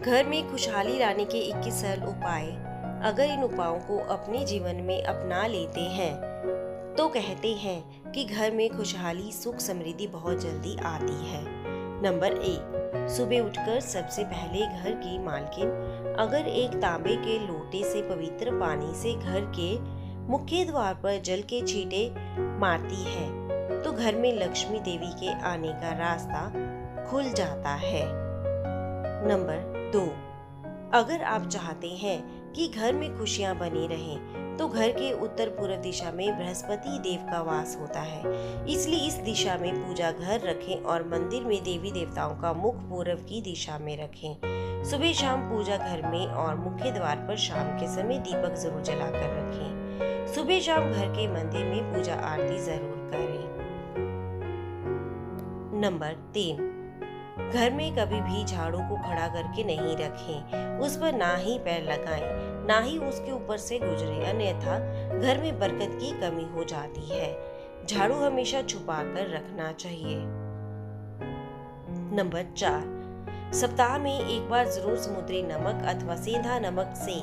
घर में खुशहाली लाने के 21 सरल उपाय। अगर इन उपायों को अपने जीवन में अपना लेते हैं तो कहते हैं कि घर में खुशहाली सुख समृद्धि बहुत जल्दी आती है। नंबर 1, सुबह उठकर सबसे पहले घर की मालकिन अगर एक तांबे के लोटे से पवित्र पानी से घर के मुख्य द्वार पर जल के छींटे मारती है तो घर में लक्ष्मी देवी के आने का रास्ता खुल जाता है। नंबर 2, अगर आप चाहते हैं कि घर में खुशियां बनी रहें तो घर के उत्तर पूर्व दिशा में बृहस्पति देव का वास होता है, इसलिए इस दिशा में पूजा घर रखें और मंदिर में देवी देवताओं का मुख पूर्व की दिशा में रखें। सुबह शाम पूजा घर में और मुख्य द्वार पर शाम के समय दीपक जरूर जलाकर रखें। सुबह शाम घर के मंदिर में पूजा आरती जरूर करें। नंबर 3, घर में कभी भी झाड़ू को खड़ा करके नहीं रखें, उस पर ना ही पैर लगाएं, ना ही उसके ऊपर से गुजरे, अन्यथा घर में बरकत की कमी हो जाती है। झाड़ू हमेशा छुपा कर रखना चाहिए। नंबर 4, सप्ताह में एक बार जरूर समुद्री नमक अथवा सेंधा नमक से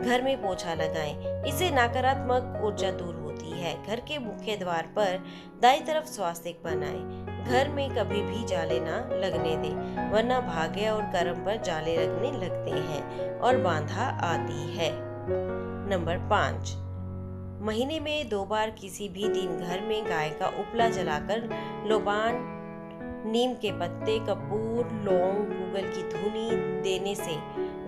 घर में पोछा लगाएं, इससे नकारात्मक ऊर्जा दूर होती है। घर के मुख्य द्वार पर दाईं तरफ स्वास्तिक बनाएं। घर में कभी भी जाले ना लगने दें, वरना भाग्य और कर्म पर जाले लगने लगते हैं और बाधा आती है। नंबर 5, महीने में 2 बार किसी भी दिन घर में गाय का उपला जलाकर लोबान, नीम के पत्ते, कपूर, लौंग, गूगल की धुनी देने से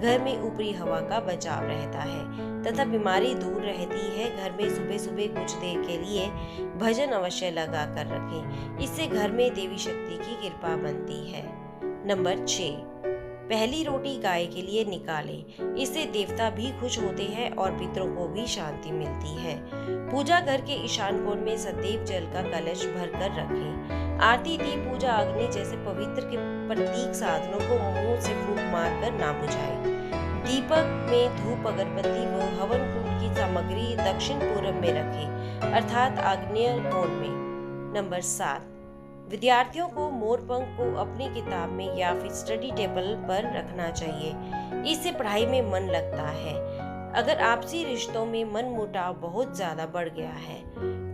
घर में ऊपरी हवा का बचाव रहता है तथा बीमारी दूर रहती है। घर में सुबह सुबह कुछ देर के लिए भजन अवश्य लगा कर रखें, इससे घर में देवी शक्ति की कृपा बनती है। नंबर 6, पहली रोटी गाय के लिए निकालें, इससे देवता भी खुश होते हैं और पितरों को भी शांति मिलती है। पूजा घर के ईशान कोण में सदैव जल का कलश भर कर रखें। आरती, दीप, पूजा, अग्नि जैसे पवित्र के प्रतीक साधनों को मुंह से फूंक मारकर ना बुझाएं। दीपक में धूप, अगरबत्ती व हवन कुंड की सामग्री दक्षिण पूर्व में रखें, अर्थात आग्नेय कोण में। नंबर 7, विद्यार्थियों को मोरपंख को अपनी किताब में या फिर स्टडी टेबल पर रखना चाहिए, इससे पढ़ाई में मन लगता है। अगर आपसी रिश्तों में मनमुटाव बहुत ज्यादा बढ़ गया है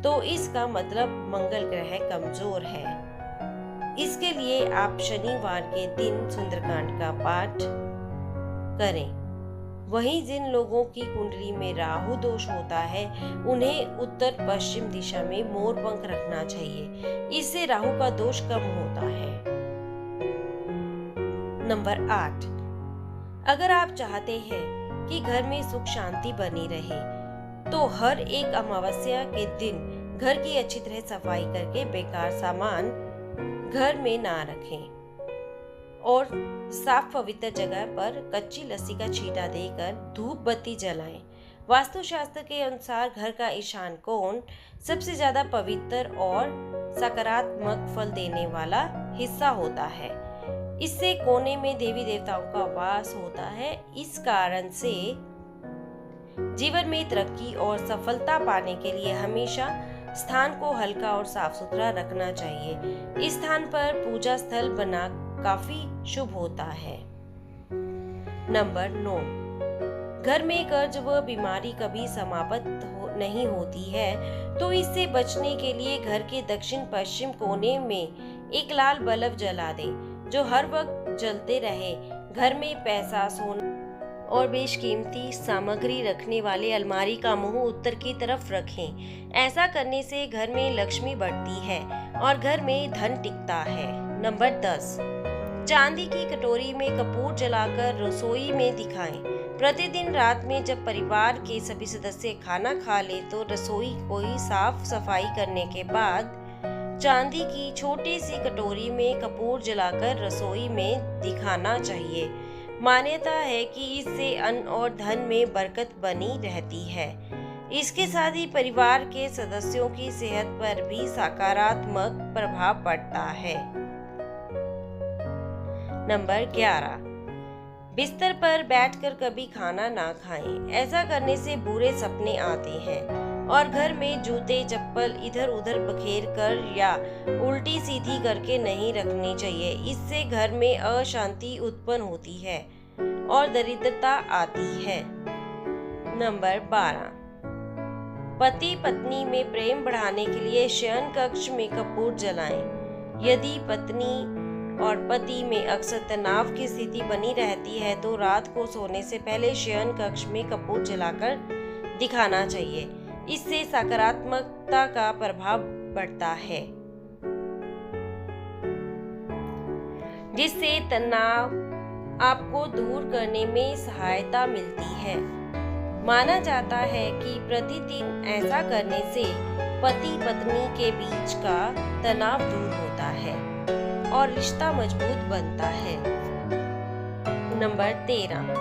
तो इसका मतलब मंगल ग्रह कमजोर है। इसके लिए आप शनिवार के दिन सुंदरकांड का पाठ करें। वहीं जिन लोगों की कुंडली में राहु दोष होता है उन्हें उत्तर पश्चिम दिशा में मोरपंख रखना चाहिए, इससे राहु का दोष कम होता है। नंबर 8, अगर आप चाहते हैं कि घर में सुख शांति बनी रहे तो हर एक अमावस्या के दिन घर की अच्छी तरह सफाई करके बेकार सामान घर में ना रखें और साफ पवित्र जगह पर कच्ची लस्सी का छींटा देकर धूप बत्ती जलाएं। वास्तुशास्त्र के अनुसार घर का ईशान कोण सबसे ज्यादा पवित्र और सकारात्मक फल देने वाला हिस्सा होता है। इससे कोने में देवी देवताओं का वास होता है। इस कारण से जीवन में तरक्की और सफलता पाने के लिए हमेशा स्थान को हल्का और साफ सुथरा रखना चाहिए। इस स्थान पर पूजा स्थल बना काफी शुभ होता है। नंबर 9, घर में कर्ज व बीमारी कभी समाप्त नहीं होती है तो इससे बचने के लिए घर के दक्षिण पश्चिम कोने में एक लाल बल्ब जला दें जो हर वक्त जलते रहे। घर में पैसा, सोना और बेशकीमती सामग्री रखने वाले अलमारी का मुंह उत्तर की तरफ रखें। ऐसा करने से घर में लक्ष्मी बढ़ती है और घर में धन टिकता है। नंबर 10, चांदी की कटोरी में कपूर जलाकर रसोई में दिखाएं। प्रतिदिन रात में जब परिवार के सभी सदस्य खाना खा ले तो रसोई को साफ सफाई करने के बाद चांदी की छोटी सी कटोरी में कपूर जलाकर रसोई में दिखाना चाहिए। मान्यता है कि इससे अन्न और धन में बरकत बनी रहती है। इसके साथ ही परिवार के सदस्यों की सेहत पर भी सकारात्मक प्रभाव पड़ता है। नंबर 11, बिस्तर पर बैठकर कभी खाना ना खाएं। ऐसा करने से बुरे सपने आते हैं और घर में जूते चप्पल इधर उधर बखेर कर या उल्टी सीधी करके नहीं रखनी चाहिए। इससे घर में अशांति उत्पन्न होती है। और दरिद्रता आती है। नंबर 12, पति पत्नी में प्रेम बढ़ाने के लिए शयन कक्ष में कपूर जलाएं। यदि पत्नी और पति में अक्सर तनाव की स्थिति बनी रहती है तो रात को सोने से पहले शयन कक्ष में कपूर जलाकर दिखाना चाहिए। इससे सकारात्मकता का प्रभाव बढ़ता है, जिससे तनाव आपको दूर करने में सहायता मिलती है। माना जाता है कि प्रतिदिन ऐसा करने से पति पत्नी के बीच का तनाव दूर होता है और रिश्ता मजबूत बनता है। नंबर 13,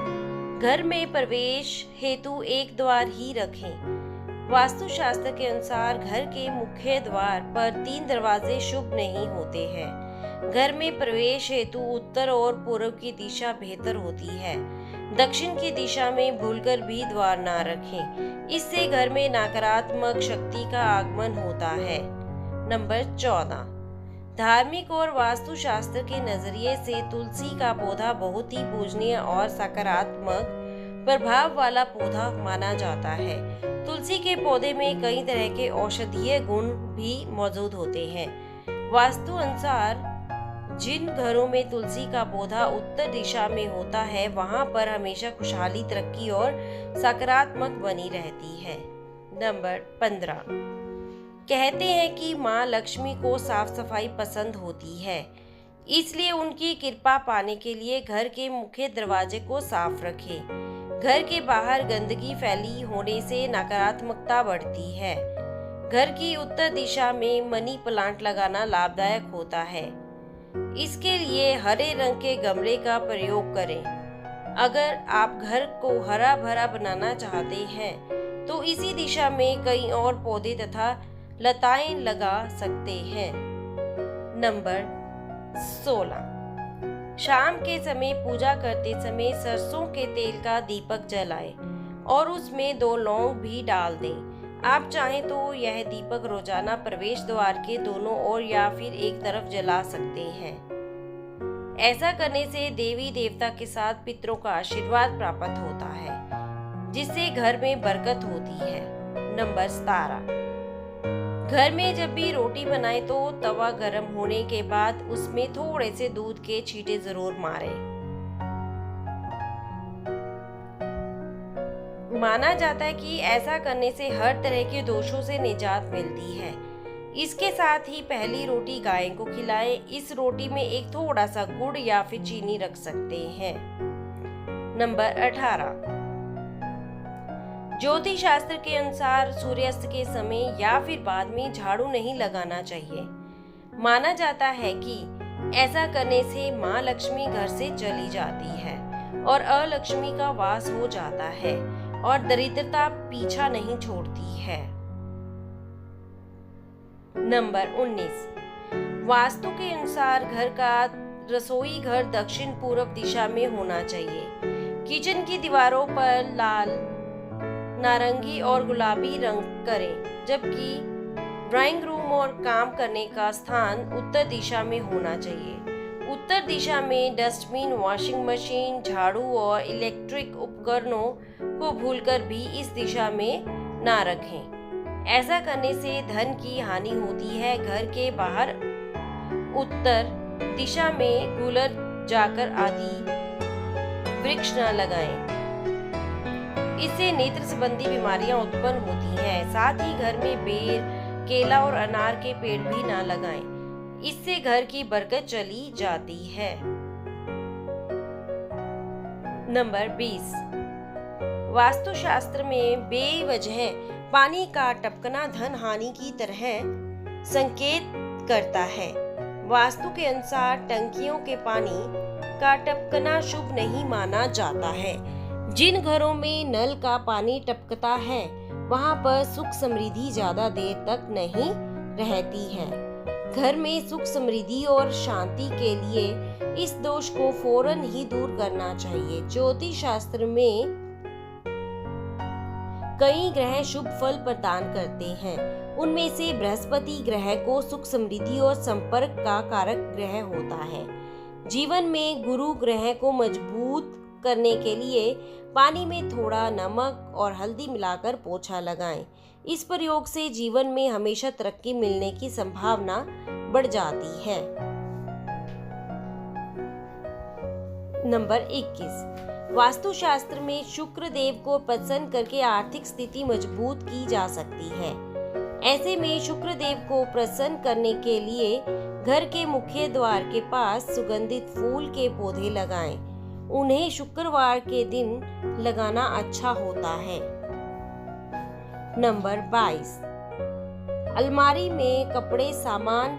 घर में प्रवेश हेतु एक द्वार ही रखें। वास्तुशास्त्र के अनुसार घर के मुख्य द्वार पर 3 दरवाजे शुभ नहीं होते हैं। घर में प्रवेश हेतु उत्तर और पूर्व की दिशा बेहतर होती है। दक्षिण की दिशा में भूलकर भी द्वार ना रखें, इससे घर में नकारात्मक शक्ति का आगमन होता है। नंबर 14, धार्मिक और वास्तुशास्त्र के नजरिए से तुलसी का पौधा बहुत ही पूजनीय और सकारात्मक प्रभाव वाला पौधा माना जाता है। तुलसी के पौधे में कई तरह के औषधीय गुण भी मौजूद होते हैं। वास्तु अनुसार जिन घरों में तुलसी का पौधा उत्तर दिशा में होता है वहां पर हमेशा खुशहाली, तरक्की और सकारात्मक बनी रहती है। नंबर 15, कहते हैं कि माँ लक्ष्मी को साफ सफाई पसंद होती है, इसलिए उनकी कृपा पाने के लिए घर के मुख्य दरवाजे को साफ रखें। घर के बाहर गंदगी फैली होने से नकारात्मकता बढ़ती है। घर की उत्तर दिशा में मनी प्लांट लगाना लाभदायक होता है। इसके लिए हरे रंग के गमले का प्रयोग करें। अगर आप घर को हरा भरा बनाना चाहते हैं तो इसी दिशा में कई और पौधे तथा लताएं लगा सकते हैं। नंबर 16, शाम के समय पूजा करते समय सरसों के तेल का दीपक जलाएं और उसमें 2 लौंग भी डाल दें। आप चाहें तो यह दीपक रोजाना प्रवेश द्वार के दोनों ओर या फिर एक तरफ जला सकते हैं। ऐसा करने से देवी देवता के साथ पितरों का आशीर्वाद प्राप्त होता है, जिससे घर में बरकत होती है। नंबर 17, घर में जब भी रोटी बनाए तो तवा गर्म होने के बाद उसमें थोड़े से दूध के छींटे जरूर मारें। माना जाता है कि ऐसा करने से हर तरह के दोषों से निजात मिलती है। इसके साथ ही पहली रोटी गाय को खिलाएं। इस रोटी में एक थोड़ा सा गुड़ या फिर चीनी रख सकते हैं। नंबर 18, ज्योतिष शास्त्र के अनुसार सूर्यास्त के समय या फिर बाद में झाड़ू नहीं लगाना चाहिए। माना जाता है कि ऐसा करने से माँ लक्ष्मी घर से चली जाती है और अलक्ष्मी का वास हो जाता है और दरिद्रता पीछा नहीं छोड़ती है। नंबर 19, वास्तु के अनुसार घर का रसोई घर दक्षिण पूर्व दिशा में होना चाहिए। किचन की दीवारों पर लाल, नारंगी और गुलाबी रंग करें, जबकि ड्राइंग रूम और काम करने का स्थान उत्तर दिशा में होना चाहिए। उत्तर दिशा में डस्टबिन, वॉशिंग मशीन, झाड़ू और इलेक्ट्रिक उपकरणों को भूलकर भी इस दिशा में ना रखें। ऐसा करने से धन की हानि होती है। घर के बाहर उत्तर दिशा में कूलर, जाकर आदि वृक्ष न लगाएं। इससे नेत्र संबंधी बीमारियां उत्पन्न होती हैं। साथ ही घर में बेर, केला और अनार के पेड़ भी ना लगाएं। इससे घर की बरकत चली जाती है। नंबर 20, वास्तुशास्त्र में बेवजह पानी का टपकना धन हानि की तरह संकेत करता है। वास्तु के अनुसार टंकियों के पानी का टपकना शुभ नहीं माना जाता है। जिन घरों में नल का पानी टपकता है वहां पर सुख समृद्धि ज्यादा देर तक नहीं रहती है। घर में सुख समृद्धि और शांति के लिए इस दोष को फौरन ही दूर करना चाहिए। ज्योतिष शास्त्र में कई ग्रह शुभ फल प्रदान करते हैं। उनमें से बृहस्पति ग्रह को सुख समृद्धि और संपर्क का कारक ग्रह होता है। जीवन में गुरु ग्रह को मजबूत करने के लिए पानी में थोड़ा नमक और हल्दी मिलाकर पोछा लगाएं। इस प्रयोग से जीवन में हमेशा तरक्की मिलने की संभावना बढ़ जाती है। नंबर 21, वास्तुशास्त्र में शुक्र देव को प्रसन्न करके आर्थिक स्थिति मजबूत की जा सकती है। ऐसे में शुक्र देव को प्रसन्न करने के लिए घर के मुख्य द्वार के पास सुगंधित फूल के पौधे लगाएं। उन्हें शुक्रवार के दिन लगाना अच्छा होता है। नंबर 22, अलमारी में कपड़े सामान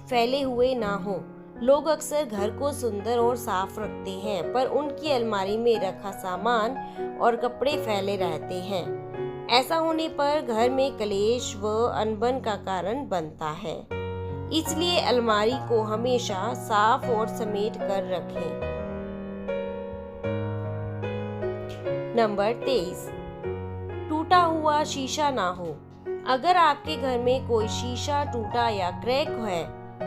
फैले हुए ना हो। लोग अक्सर घर को सुंदर और साफ रखते हैं, पर उनकी अलमारी में रखा सामान और कपड़े फैले रहते हैं। ऐसा होने पर घर में क्लेश व अनबन का कारण बनता है। इसलिए अलमारी को हमेशा साफ और समेट कर रखें। नंबर 23, टूटा हुआ शीशा ना हो। अगर आपके घर में कोई शीशा टूटा या क्रैक है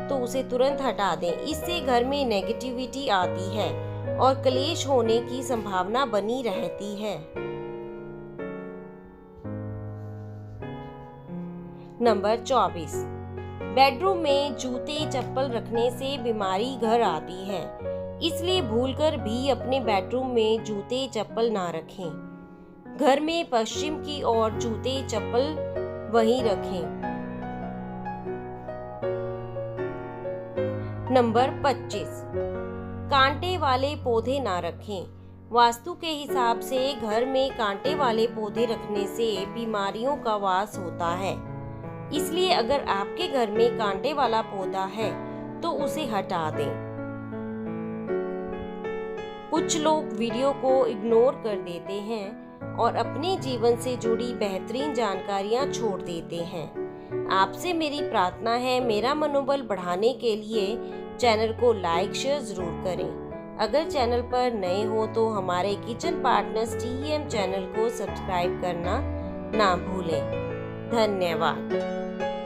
तो उसे तुरंत हटा दें। इससे घर में नेगेटिविटी आती है और क्लेश होने की संभावना बनी रहती है। नंबर 24, बेडरूम में जूते चप्पल रखने से बीमारी घर आती है। इसलिए भूलकर भी अपने बेडरूम में जूते चप्पल ना रखें। घर में पश्चिम की ओर जूते चप्पल वहीं रखें। नंबर 25, कांटे वाले पौधे ना रखें। वास्तु के हिसाब से घर में कांटे वाले पौधे रखने से बीमारियों का वास होता है। इसलिए अगर आपके घर में कांटे वाला पौधा है तो उसे हटा दें। कुछ लोग वीडियो को इग्नोर कर देते हैं और अपने जीवन से जुड़ी बेहतरीन जानकारियां छोड़ देते हैं। आपसे मेरी प्रार्थना है, मेरा मनोबल बढ़ाने के लिए चैनल को लाइक शेयर जरूर करें। अगर चैनल पर नए हो तो हमारे किचन पार्टनर्स TEM चैनल को सब्सक्राइब करना ना भूलें। धन्यवाद।